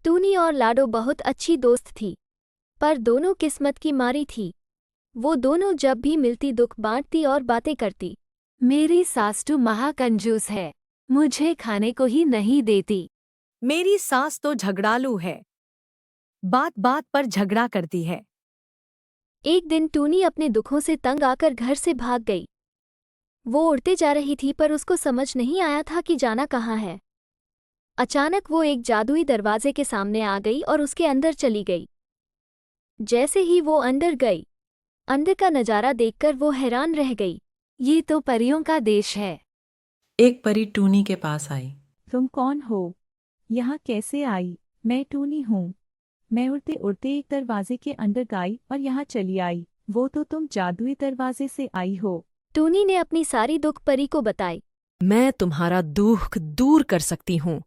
टूनी और लाडो बहुत अच्छी दोस्त थी, पर दोनों किस्मत की मारी थी। वो दोनों जब भी मिलती दुख बांटती और बातें करती। मेरी सास तो महाकंजूस है, मुझे खाने को ही नहीं देती। मेरी सास तो झगड़ालू है, बात बात पर झगड़ा करती है। एक दिन टूनी अपने दुखों से तंग आकर घर से भाग गई। वो उड़ते जा रही थी पर उसको समझ नहीं आया था कि जाना कहाँ है। अचानक वो एक जादुई दरवाजे के सामने आ गई और उसके अंदर चली गई। जैसे ही वो अंदर गई, अंदर का नज़ारा देखकर वो हैरान रह गई। ये तो परियों का देश है। एक परी टूनी के पास आई। तुम कौन हो? यहाँ कैसे आई? मैं टूनी हूँ। मैं उड़ते उड़ते एक दरवाजे के अंदर गई और यहाँ चली आई। वो तो तुम जादुई दरवाजे से आई हो। टूनी ने अपनी सारी दुख परी को बताई। मैं तुम्हारा दुख दूर कर सकती हूँ,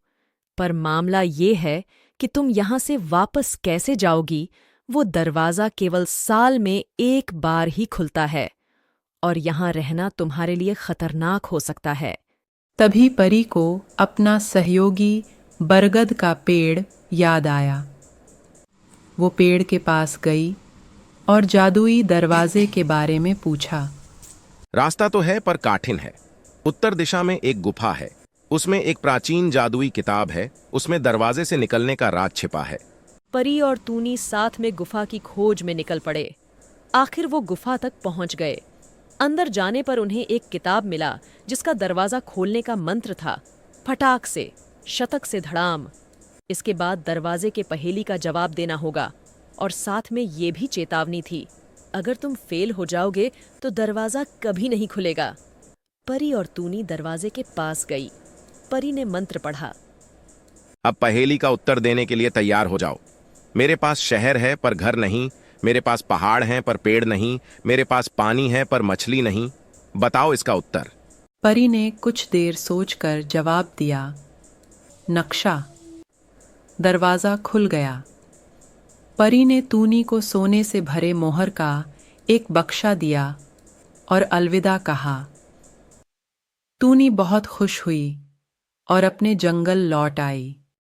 पर मामला ये है कि तुम यहाँ से वापस कैसे जाओगी। वो दरवाज़ा केवल साल में एक बार ही खुलता है और यहाँ रहना तुम्हारे लिए खतरनाक हो सकता है। तभी परी को अपना सहयोगी बरगद का पेड़ याद आया। वो पेड़ के पास गई और जादुई दरवाजे के बारे में पूछा। रास्ता तो है पर कठिन है। उत्तर दिशा में एक गुफा है, उसमें एक प्राचीन जादुई किताब है, उसमें दरवाजे से निकलने का राज छिपा है। परी और टूनी साथ में गुफा की खोज में निकल पड़े। आखिर वो गुफा तक पहुंच गए। अंदर जाने पर उन्हें एक किताब मिला जिसका दरवाजा खोलने का मंत्र था, फटाक से, शतक से धड़ाम। इसके बाद दरवाजे के पहेली का जवाब देना होगा और साथ में ये भी चेतावनी थी, अगर तुम फेल हो जाओगे तो दरवाजा कभी नहीं खुलेगा। परी और टूनी दरवाजे के पास गई। परी ने मंत्र पढ़ा। अब पहेली का उत्तर देने के लिए तैयार हो जाओ। मेरे पास शहर है पर घर नहीं, मेरे पास पहाड़ हैं पर पेड़ नहीं, मेरे पास पानी है पर मछली नहीं। बताओ इसका उत्तर। परी ने कुछ देर सोचकर जवाब दिया, नक्शा। दरवाज़ा खुल गया। परी ने टूनी को सोने से भरे मोहर का एक बक्सा दिया और अलविदा कहा। टूनी बहुत खुश हुई और अपने जंगल लौट आई।